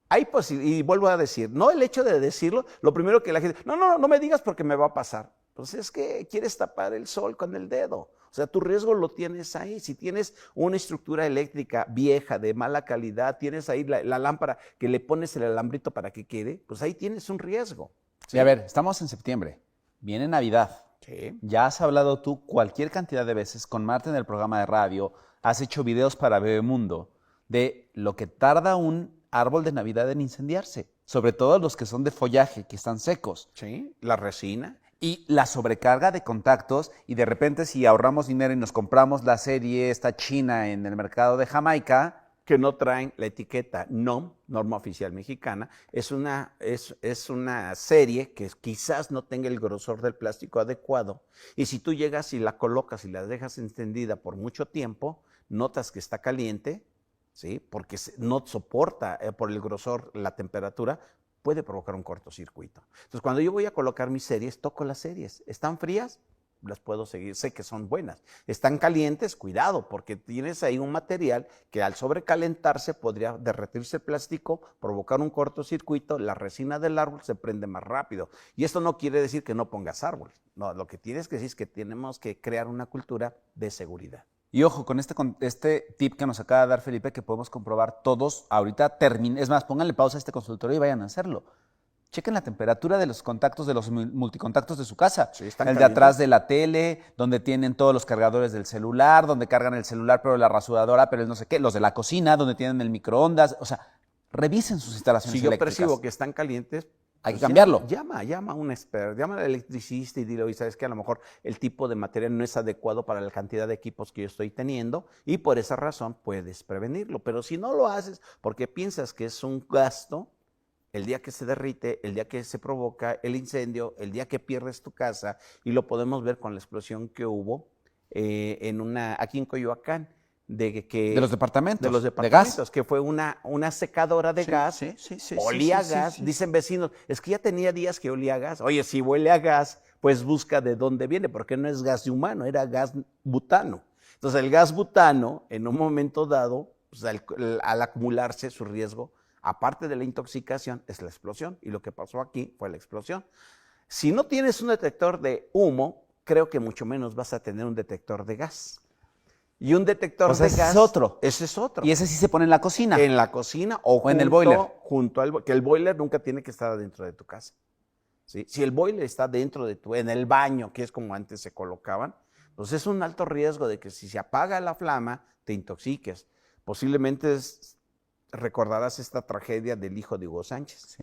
hay posibilidad, y vuelvo a decir, no el hecho de decirlo, lo primero que la gente, no me digas porque me va a pasar. Pues es que quieres tapar el sol con el dedo. O sea, tu riesgo lo tienes ahí. Si tienes una estructura eléctrica vieja, de mala calidad, tienes ahí la lámpara que le pones el alambrito para que quede, pues ahí tienes un riesgo. ¿Sí? Y a ver, estamos en septiembre, viene Navidad. Sí. Ya has hablado tú cualquier cantidad de veces con Marta en el programa de radio, has hecho videos para Bebemundo de lo que tarda un árbol de Navidad en incendiarse, sobre todo los que son de follaje, que están secos. Sí, la resina. Y la sobrecarga de contactos, y de repente si ahorramos dinero y nos compramos la serie esta china en el mercado de Jamaica, que no traen la etiqueta NOM, Norma Oficial Mexicana, es una serie que quizás no tenga el grosor del plástico adecuado, y si tú llegas y la colocas y la dejas encendida por mucho tiempo, notas que está caliente, ¿sí? Porque no soporta por el grosor la temperatura, puede provocar un cortocircuito. Entonces, cuando yo voy a colocar mis series, toco las series. ¿Están frías? Las puedo seguir, sé que son buenas. Están calientes, cuidado, porque tienes ahí un material que al sobrecalentarse podría derretirse el plástico, provocar un cortocircuito, la resina del árbol se prende más rápido. Y esto no quiere decir que no pongas árbol. No, lo que tienes que decir es que tenemos que crear una cultura de seguridad. Y ojo, con este tip que nos acaba de dar Felipe, que podemos comprobar todos, ahorita es más, pónganle pausa a este consultorio y vayan a hacerlo. Chequen la temperatura de los contactos, de los multicontactos de su casa. Sí, el de atrás de la tele, donde tienen todos los cargadores del celular, donde cargan el celular, pero la rasuradora, pero el no sé qué, los de la cocina, donde tienen el microondas. O sea, revisen sus instalaciones eléctricas. Si yo percibo que están calientes, hay que cambiarlo. Llama a un experto, llama al electricista y dile, oye, sabes que a lo mejor el tipo de material no es adecuado para la cantidad de equipos que yo estoy teniendo y por esa razón puedes prevenirlo. Pero si no lo haces porque piensas que es un gasto, el día que se derrite, el día que se provoca el incendio, el día que pierdes tu casa, y lo podemos ver con la explosión que hubo aquí en Coyoacán, de los departamentos, de gas, que fue una secadora de gas, olía a gas, dicen vecinos, es que ya tenía días que olía a gas. Oye, si huele a gas, pues busca de dónde viene, porque no es gas humano, era gas butano. Entonces el gas butano, en un momento dado, pues, al acumularse su riesgo, aparte de la intoxicación, es la explosión, y lo que pasó aquí fue la explosión. Si no tienes un detector de humo, creo que mucho menos vas a tener un detector de gas. Y un detector de gas. Ese es otro. Ese es otro. Y ese sí se pone en la cocina. En la cocina o en el boiler. Que el boiler nunca tiene que estar dentro de tu casa. ¿Sí? Si el boiler está dentro en el baño, que es como antes se colocaban, pues es un alto riesgo de que si se apaga la flama, te intoxiques. Posiblemente recordarás esta tragedia del hijo de Hugo Sánchez.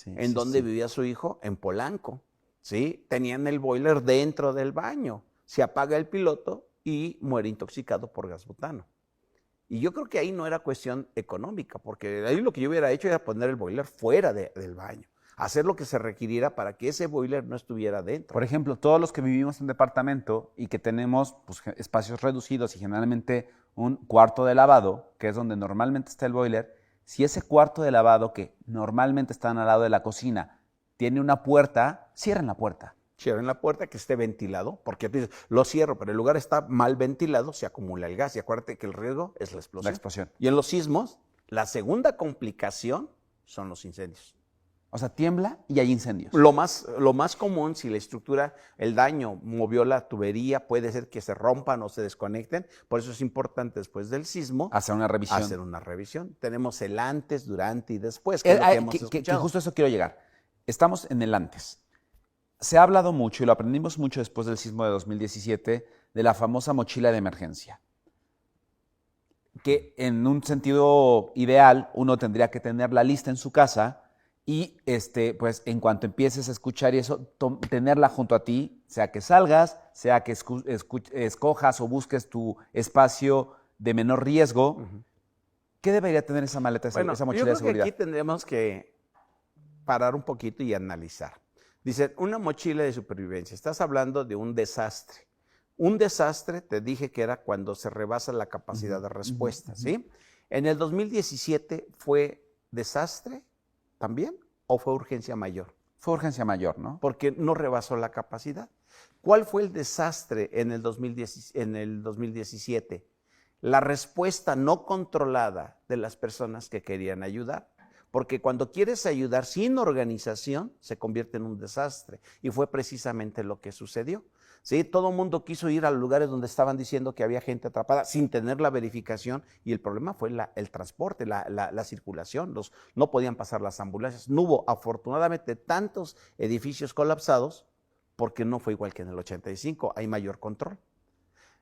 ¿En dónde vivía su hijo? En Polanco. ¿Sí? Tenían el boiler dentro del baño. Se apaga el piloto y muere intoxicado por gas butano. Y yo creo que ahí no era cuestión económica, porque ahí lo que yo hubiera hecho era poner el boiler fuera del baño, hacer lo que se requiriera para que ese boiler no estuviera dentro. Por ejemplo, todos los que vivimos en departamento y que tenemos pues, espacios reducidos y generalmente un cuarto de lavado, que es donde normalmente está el boiler, si ese cuarto de lavado que normalmente está al lado de la cocina tiene una puerta, cierren la puerta. Cierren la puerta, que esté ventilado, porque dices, lo cierro, pero el lugar está mal ventilado, se acumula el gas. Y acuérdate que el riesgo es la explosión. La explosión. Y en los sismos, la segunda complicación son los incendios. O sea, tiembla y hay incendios. Lo más común, si la estructura, el daño movió la tubería, puede ser que se rompan o se desconecten. Por eso es importante después del sismo hacer una revisión. Tenemos el antes, durante y después, que es lo que hemos escuchado. Que justo a eso quiero llegar. Estamos en el antes. Se ha hablado mucho, y lo aprendimos mucho después del sismo de 2017, de la famosa mochila de emergencia. Que en un sentido ideal, uno tendría que tener la lista en su casa Y pues en cuanto empieces a escuchar y eso, tenerla junto a ti, sea que salgas, sea que escojas o busques tu espacio de menor riesgo. ¿Qué debería tener esa maleta, esa Bueno, yo mochila creo de seguridad? que aquí tendremos que parar un poquito y analizar. Dice, una mochila de supervivencia. Estás hablando de un desastre. Un desastre, te dije que era cuando se rebasa la capacidad de respuesta, ¿sí? En el 2017 fue desastre también o fue urgencia mayor. Fue urgencia mayor, ¿no? Porque no rebasó la capacidad. ¿Cuál fue el desastre en el 2017? La respuesta no controlada de las personas que querían ayudar. Porque cuando quieres ayudar sin organización, se convierte en un desastre. Y fue precisamente lo que sucedió. ¿Sí? Todo el mundo quiso ir a lugares donde estaban diciendo que había gente atrapada sin tener la verificación. Y el problema fue el transporte, la circulación. No podían pasar las ambulancias. No hubo, afortunadamente, tantos edificios colapsados porque no fue igual que en el 85. Hay mayor control.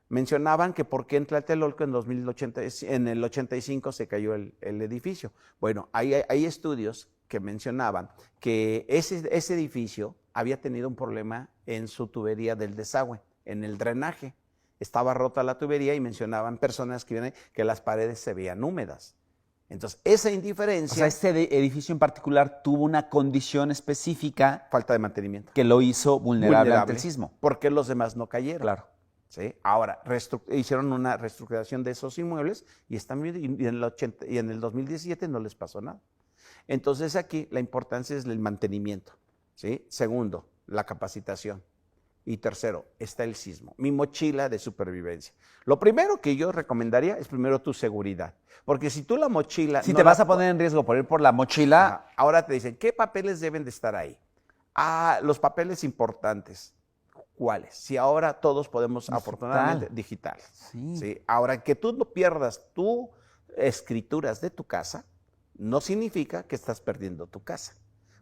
Mencionaban que por qué en Tlatelolco en el 85 se cayó el edificio. Bueno, hay estudios que mencionaban que ese edificio había tenido un problema en su tubería del desagüe, en el drenaje. Estaba rota la tubería y mencionaban personas que vienen que las paredes se veían húmedas. Entonces, esa indiferencia... O sea, este edificio en particular tuvo una condición específica... Falta de mantenimiento. Que lo hizo vulnerable ante el sismo. ¿Por qué los demás no cayeron? Claro. ¿Sí? Ahora, hicieron una reestructuración de esos inmuebles y en el 2017 no les pasó nada. Entonces aquí la importancia es el mantenimiento. ¿Sí? Segundo, la capacitación. Y tercero, está el sismo. Mi mochila de supervivencia. Lo primero que yo recomendaría es primero tu seguridad. Porque si tú la mochila... Si te vas a poner en riesgo por ir por la mochila... Ahora te dicen, ¿qué papeles deben de estar ahí? Los papeles importantes. ¿Cuáles? Si ahora todos podemos, afortunadamente, digital. Sí. Ahora, que tú no pierdas tus escrituras de tu casa, no significa que estás perdiendo tu casa,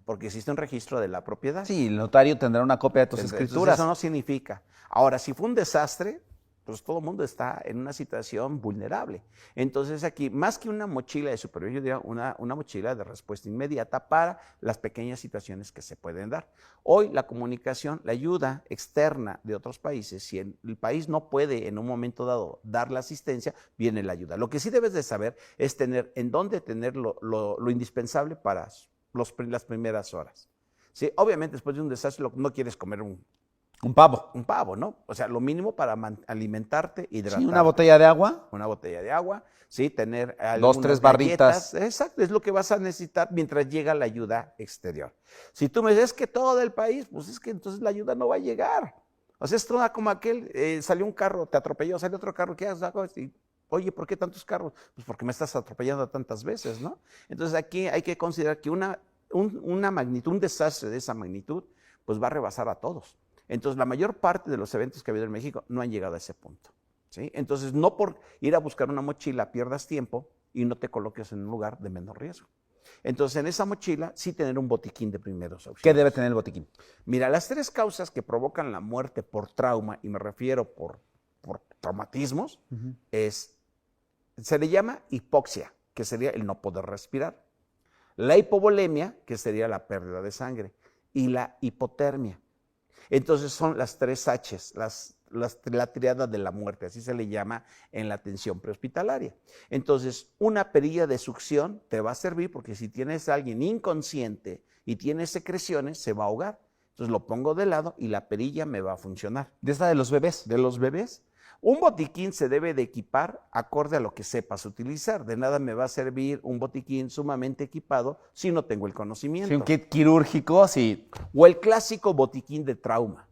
porque existe un registro de la propiedad. Sí, el notario tendrá una copia de tus escrituras. Eso no significa. Ahora, si fue un desastre, pues todo el mundo está en una situación vulnerable. Entonces aquí, más que una mochila de supervivencia, yo diría una mochila de respuesta inmediata para las pequeñas situaciones que se pueden dar. Hoy la comunicación, la ayuda externa de otros países, si el país no puede en un momento dado dar la asistencia, viene la ayuda. Lo que sí debes de saber es tener en dónde tener lo indispensable para las primeras horas. ¿Sí? Obviamente después de un desastre no quieres comer un pavo. Un pavo, ¿no? O sea, lo mínimo para alimentarte, hidratarte. Sí, una botella de agua. Una botella de agua, sí, tener 2, 3 barritas. Exacto, es lo que vas a necesitar mientras llega la ayuda exterior. Si tú me dices que todo el país, pues es que entonces la ayuda no va a llegar. O sea, es toda como aquel, salió un carro, te atropelló, salió otro carro, ¿qué haces? Y, oye, ¿por qué tantos carros? Pues porque me estás atropellando tantas veces, ¿no? Entonces aquí hay que considerar que una magnitud, un desastre de esa magnitud, pues va a rebasar a todos. Entonces, la mayor parte de los eventos que ha habido en México no han llegado a ese punto. ¿Sí? Entonces, no por ir a buscar una mochila pierdas tiempo y no te coloques en un lugar de menor riesgo. Entonces, en esa mochila sí tener un botiquín de primeros auxilios. ¿Qué debe tener el botiquín? Mira, las 3 causas que provocan la muerte por trauma, y me refiero por traumatismos, se le llama hipoxia, que sería el no poder respirar. La hipovolemia, que sería la pérdida de sangre. Y la hipotermia. Entonces son las 3 H's, la triada de la muerte, así se le llama en la atención prehospitalaria. Entonces, una perilla de succión te va a servir porque si tienes a alguien inconsciente y tiene secreciones, se va a ahogar. Entonces lo pongo de lado y la perilla me va a funcionar. ¿De esta de los bebés? De los bebés. Un botiquín se debe de equipar acorde a lo que sepas utilizar. De nada me va a servir un botiquín sumamente equipado si no tengo el conocimiento. Sí, un kit quirúrgico, sí. O el clásico botiquín de trauma.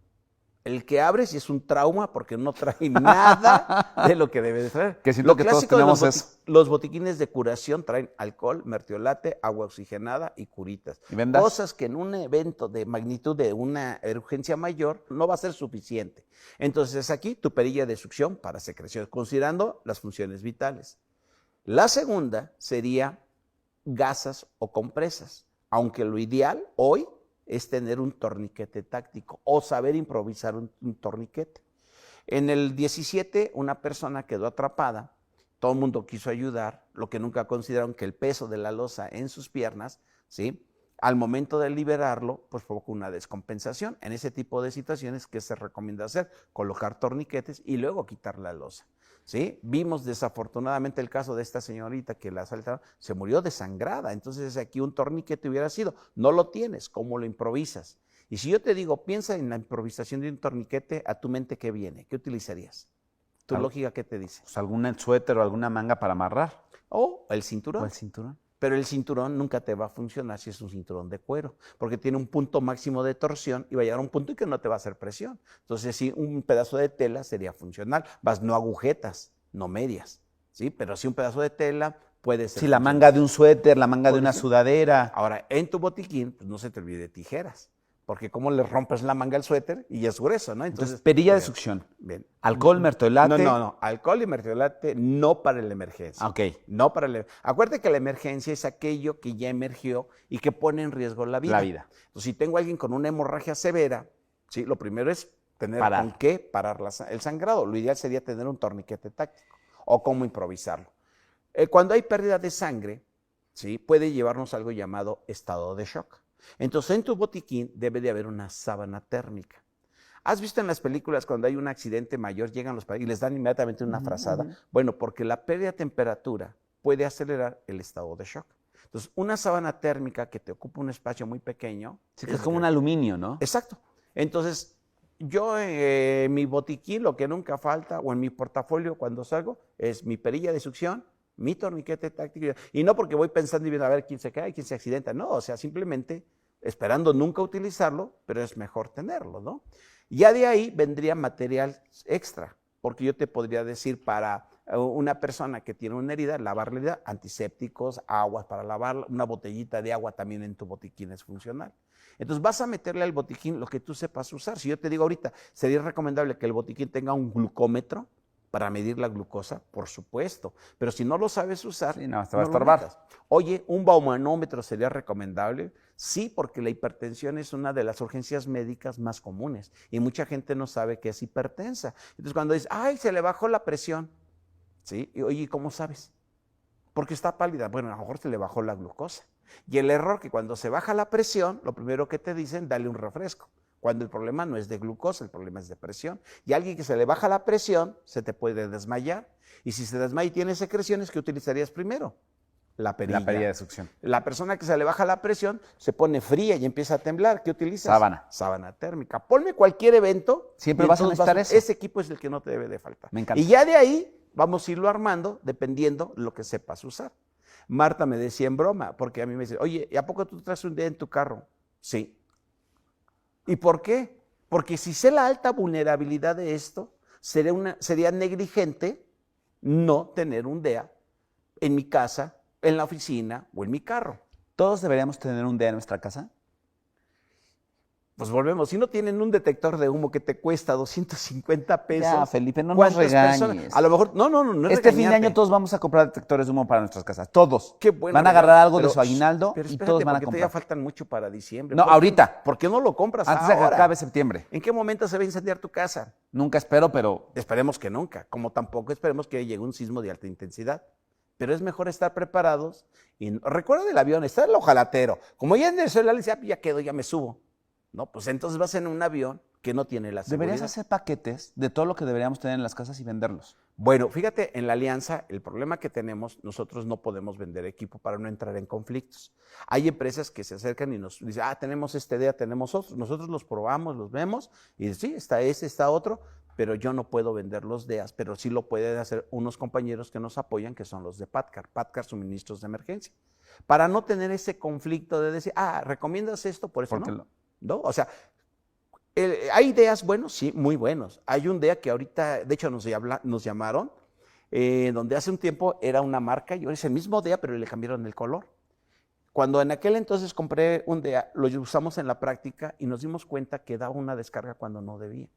El que abres y es un trauma porque no trae nada de lo que debe de traer. Que siento que todos tenemos eso. Los botiquines de curación traen alcohol, mertiolate, agua oxigenada y curitas. ¿Y vendas? Cosas que en un evento de magnitud de una urgencia mayor no va a ser suficiente. Entonces aquí tu perilla de succión para secreciones, considerando las funciones vitales. La segunda sería gasas o compresas, aunque lo ideal hoy es tener un torniquete táctico o saber improvisar un torniquete. En el 17 una persona quedó atrapada, todo el mundo quiso ayudar, lo que nunca consideraron que el peso de la losa en sus piernas, ¿sí?, al momento de liberarlo, pues provoca una descompensación. En ese tipo de situaciones, ¿qué se recomienda hacer? Colocar torniquetes y luego quitar la losa. ¿Sí? Vimos desafortunadamente el caso de esta señorita que la asaltaron, se murió desangrada. Entonces aquí un torniquete hubiera sido, no lo tienes, ¿cómo lo improvisas? Y si yo te digo, piensa en la improvisación de un torniquete, ¿a tu mente qué viene? ¿Qué utilizarías? ¿Tu lógica qué te dice? Pues algún suéter o alguna manga para amarrar. O el cinturón. O el cinturón. Pero el cinturón nunca te va a funcionar si es un cinturón de cuero, porque tiene un punto máximo de torsión y va a llegar a un punto en que no te va a hacer presión. Entonces, sí, un pedazo de tela sería funcional, no agujetas, no medias, ¿sí? Pero sí un pedazo de tela puede ser. Sí, la manga de un suéter, la manga de una sudadera. Ahora, en tu botiquín, pues no se te olvide tijeras, porque cómo le rompes la manga al suéter y es grueso, ¿no? Entonces perilla de succión. Bien. Alcohol, mertiolate. No. Alcohol y mertiolate no para la emergencia. Ok. No para la. Acuérdate que la emergencia es aquello que ya emergió y que pone en riesgo la vida. La vida. Entonces, si tengo a alguien con una hemorragia severa, ¿sí? Lo primero es tener con qué parar el sangrado. Lo ideal sería tener un torniquete táctico o cómo improvisarlo. Cuando hay pérdida de sangre, ¿sí? Puede llevarnos a algo llamado estado de shock. Entonces, en tu botiquín debe de haber una sábana térmica. ¿Has visto en las películas cuando hay un accidente mayor, llegan los padres y les dan inmediatamente una frazada? Bueno, porque la pérdida de temperatura puede acelerar el estado de shock. Entonces, una sábana térmica que te ocupa un espacio muy pequeño. Sí, que es como un aluminio, ¿no? Exacto. Entonces, yo en mi botiquín, lo que nunca falta, o en mi portafolio cuando salgo, es mi perilla de succión, mi torniquete táctico. Y no porque voy pensando y viendo a ver quién se cae, quién se accidenta. No, o sea, simplemente esperando nunca utilizarlo, pero es mejor tenerlo, ¿no? Ya de ahí vendría material extra, porque yo te podría decir para una persona que tiene una herida, lavar la herida, antisépticos, aguas para lavarla, una botellita de agua también en tu botiquín es funcional. Entonces vas a meterle al botiquín lo que tú sepas usar. Si yo te digo ahorita, ¿sería recomendable que el botiquín tenga un glucómetro para medir la glucosa? Por supuesto, pero si no lo sabes usar, sí, no, te va a estorbar. Oye, ¿un baumanómetro sería recomendable? Sí, porque la hipertensión es una de las urgencias médicas más comunes y mucha gente no sabe que es hipertensa. Entonces cuando dices, ay, se le bajó la presión, ¿sí? Y, oye, ¿cómo sabes? Porque está pálida. Bueno, a lo mejor se le bajó la glucosa. Y el error que cuando se baja la presión, lo primero que te dicen, dale un refresco. Cuando el problema no es de glucosa, el problema es de presión. Y a alguien que se le baja la presión, se te puede desmayar. Y si se desmaya y tiene secreciones, ¿qué utilizarías primero? La perilla. La perilla de succión. La persona que se le baja la presión se pone fría y empieza a temblar. ¿Qué utilizas? Sábana. Sábana térmica. Ponme cualquier evento. Siempre vas a necesitar eso. Ese equipo es el que no te debe de faltar. Me encanta. Y ya de ahí vamos a irlo armando dependiendo lo que sepas usar. Marta me decía en broma, porque a mí me dice, oye, ¿y a poco tú traes un día en tu carro? Sí. ¿Y por qué? Porque si sé la alta vulnerabilidad de esto, sería negligente no tener un DEA en mi casa, en la oficina o en mi carro. ¿Todos deberíamos tener un DEA en nuestra casa? Pues volvemos, si no tienen un detector de humo que te cuesta 250 pesos. Ya, Felipe, no nos regañes. A lo mejor, no es Este fin de regañarte. año todos vamos a comprar detectores de humo para nuestras casas, todos. Qué bueno. Van a agarrar algo de pero, su aguinaldo pero y espérate, todos van a porque comprar. todavía faltan mucho para diciembre. No, ahorita. ¿Por qué no lo compras Antes de que ahora? acabe septiembre. ¿En qué momento se va a incendiar tu casa? Nunca espero, pero Esperemos que nunca, como tampoco esperemos que llegue un sismo de alta intensidad. Pero es mejor estar preparados. Y recuerda del avión, está el ojalatero. Como ya en el celular dice, ya quedo, ya me subo. No, pues entonces vas en un avión que no tiene la seguridad. deberías hacer paquetes de todo lo que deberíamos tener en las casas y venderlos. Bueno, fíjate, en la alianza, el problema que tenemos, nosotros no podemos vender equipo para no entrar en conflictos. Hay empresas que se acercan y nos dicen, tenemos esta idea, tenemos otros. Nosotros los probamos, los vemos y sí, está ese, está otro, pero yo no puedo vender los DEAs, pero sí lo pueden hacer unos compañeros que nos apoyan, que son los de Patcar Suministros de Emergencia. Para no tener ese conflicto de decir, ¿recomiendas esto? Por eso no. O sea, hay ideas buenos, sí, muy buenos. Hay un DEA que ahorita, de hecho nos llamaron, donde hace un tiempo era una marca y ahora es el mismo DEA, pero le cambiaron el color. Cuando en aquel entonces compré un DEA, lo usamos en la práctica y nos dimos cuenta que daba una descarga cuando no debía.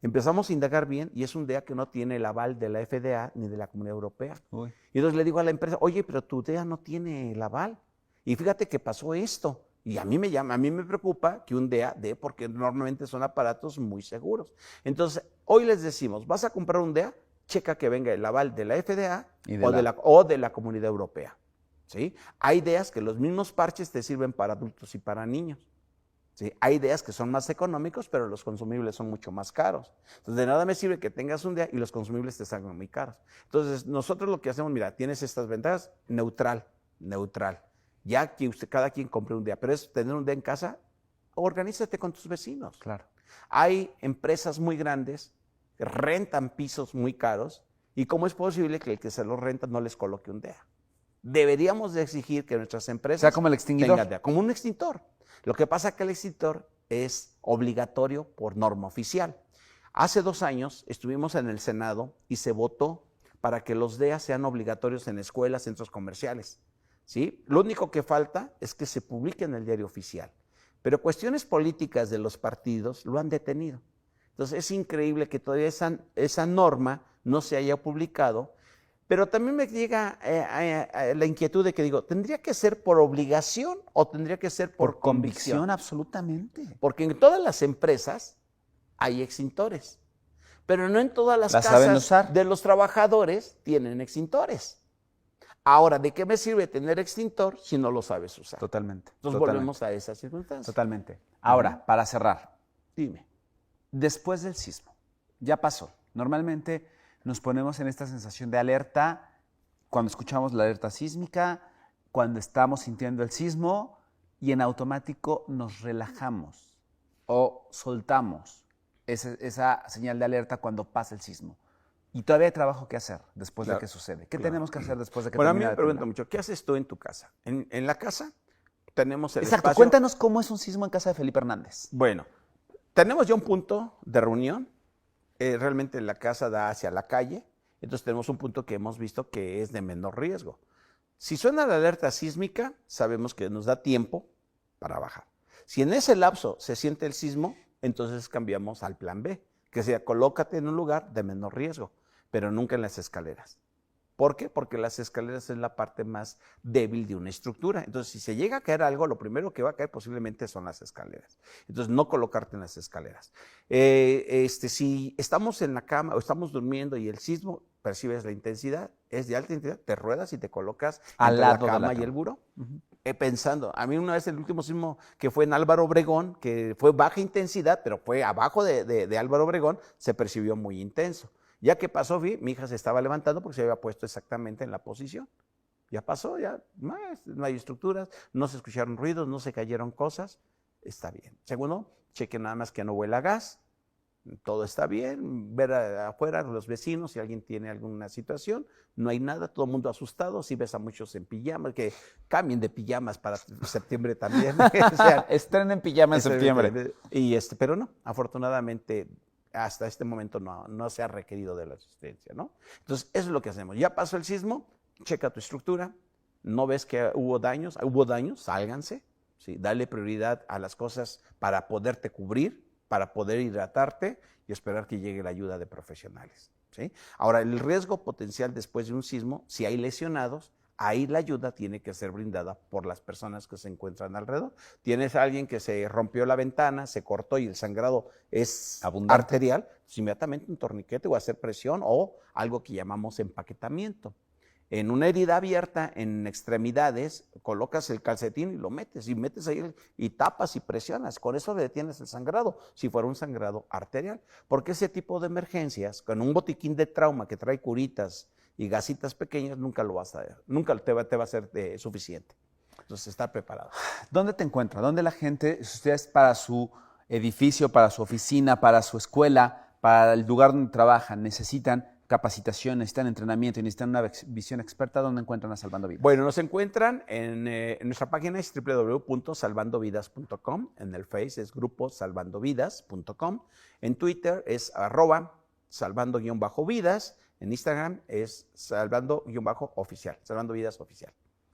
Empezamos a indagar bien y es un DEA que no tiene el aval de la FDA ni de la Comunidad Europea. Uy. Y entonces le digo a la empresa, oye, pero tu DEA no tiene el aval. Y fíjate que pasó esto. Y a mí me preocupa que un DEA dé, porque normalmente son aparatos muy seguros. Entonces, hoy les decimos, vas a comprar un DEA, checa que venga el aval de la FDA o de la Comunidad Europea. ¿sí? Hay ideas que los mismos parches te sirven para adultos y para niños. ¿Sí? Hay ideas que son más económicos, pero los consumibles son mucho más caros. Entonces, de nada me sirve que tengas un DEA y los consumibles te salgan muy caros. Entonces, nosotros lo que hacemos, mira, tienes estas ventajas, neutral. Ya que cada quien compre un DEA, pero es tener un DEA en casa, organízate con tus vecinos. Claro. Hay empresas muy grandes que rentan pisos muy caros y ¿cómo es posible que el que se los renta no les coloque un DEA? Deberíamos de exigir que nuestras empresas sea como el extinguidor. tengan DEA, como un extintor. Lo que pasa es que el extintor es obligatorio por norma oficial. Hace 2 años estuvimos en el Senado y se votó para que los DEA sean obligatorios en escuelas, centros comerciales. ¿Sí? Lo único que falta es que se publique en el diario oficial. Pero cuestiones políticas de los partidos lo han detenido. Entonces es increíble que todavía esa norma no se haya publicado. Pero también me llega la inquietud de que digo, ¿tendría que ser por obligación o tendría que ser por convicción? Absolutamente. Porque en todas las empresas hay extintores, pero no en todas las saben casas usar. de los trabajadores tienen extintores. Ahora, ¿de qué me sirve tener extintor si no lo sabes usar? Totalmente. Entonces volvemos a esa circunstancia. Totalmente. Ahora, para cerrar, Dime. después del sismo, ya pasó. Normalmente nos ponemos en esta sensación de alerta cuando escuchamos la alerta sísmica, cuando estamos sintiendo el sismo y en automático nos relajamos o soltamos esa señal de alerta cuando pasa el sismo. Y todavía hay trabajo que hacer después de que sucede. ¿Qué tenemos que hacer después de que Bueno, a mí termine me de preguntan temblar? mucho, ¿qué haces tú en tu casa? En la casa tenemos el Exacto, espacio. cuéntanos cómo es un sismo en casa de Felipe Hernández. Bueno, tenemos ya un punto de reunión. Realmente la casa da hacia la calle, entonces tenemos un punto que hemos visto que es de menor riesgo. Si suena la alerta sísmica, sabemos que nos da tiempo para bajar. Si en ese lapso se siente el sismo, entonces cambiamos al plan B, que sea colócate en un lugar de menor riesgo, pero nunca en las escaleras. ¿Por qué? Porque las escaleras es la parte más débil de una estructura. Entonces, si se llega a caer algo, lo primero que va a caer posiblemente son las escaleras. Entonces, no colocarte en las escaleras. Si estamos en la cama o estamos durmiendo y el sismo, percibes la intensidad, es de alta intensidad, te ruedas y te colocas Al entre lado de la la cama y cama. el buró. Pensando, a mí una vez el último sismo que fue en Álvaro Obregón, que fue baja intensidad, pero fue abajo de Álvaro Obregón, se percibió muy intenso. Ya que pasó, mi hija se estaba levantando porque se había puesto exactamente en la posición. Ya pasó, ya no hay estructuras, no se escucharon ruidos, no se cayeron cosas, está bien. Segundo, cheque nada más que no huela a gas, todo está bien, ver afuera los vecinos si alguien tiene alguna situación, no hay nada, todo el mundo asustado, si ves a muchos en pijamas, que cambien de pijamas para septiembre también. O sea, estrenen pijama en septiembre. Pero no, afortunadamente hasta este momento no se ha requerido de la asistencia, ¿no? Entonces, eso es lo que hacemos. Ya pasó el sismo, checa tu estructura, no ves que hubo daños, sálganse, ¿sí? Dale prioridad a las cosas para poderte cubrir, para poder hidratarte y esperar que llegue la ayuda de profesionales, ¿sí? Ahora, el riesgo potencial después de un sismo, si hay lesionados, ahí la ayuda tiene que ser brindada por las personas que se encuentran alrededor. Tienes a alguien que se rompió la ventana, se cortó y el sangrado es Abundante. arterial, pues inmediatamente un torniquete o hacer presión o algo que llamamos empaquetamiento. En una herida abierta, en extremidades, colocas el calcetín y lo metes, y metes ahí y tapas y presionas. Con eso detienes el sangrado, si fuera un sangrado arterial. Porque ese tipo de emergencias, con un botiquín de trauma que trae curitas y gasitas pequeñas, nunca te va a ser suficiente. Entonces, estar preparado. ¿Dónde te encuentras? ¿Dónde la gente, si ustedes para su edificio, para su oficina, para su escuela, para el lugar donde trabajan, necesitan capacitación, necesitan entrenamiento y necesitan una visión experta, ¿dónde encuentran a Salvando Vidas? Bueno, nos encuentran en nuestra página es www.salvandovidas.com, en el Face es grupo salvandovidas.com, en Twitter es @salvando_vidas, en Instagram es salvando_oficial, salvando vidas oficial.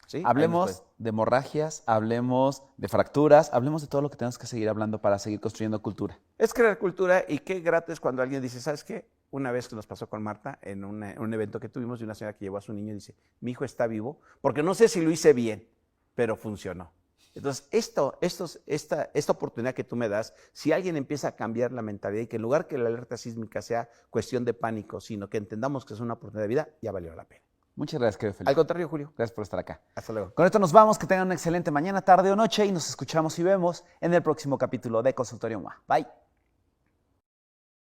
¿Sí? Hablemos de hemorragias, hablemos de fracturas, hablemos de todo lo que tenemos que seguir hablando para seguir construyendo cultura. Es crear cultura y qué grato es cuando alguien dice, ¿sabes qué? Una vez que nos pasó con Marta en un evento que tuvimos de una señora que llevó a su niño y dice, mi hijo está vivo, porque no sé si lo hice bien, pero funcionó. Entonces, esta oportunidad que tú me das, si alguien empieza a cambiar la mentalidad y que en lugar que la alerta sísmica sea cuestión de pánico, sino que entendamos que es una oportunidad de vida, ya valió la pena. Muchas gracias, querido Felipe. Al contrario, Julio. Gracias por estar acá. Hasta luego. Con esto nos vamos, que tengan una excelente mañana, tarde o noche y nos escuchamos y vemos en el próximo capítulo de Consultorio MOA. Bye.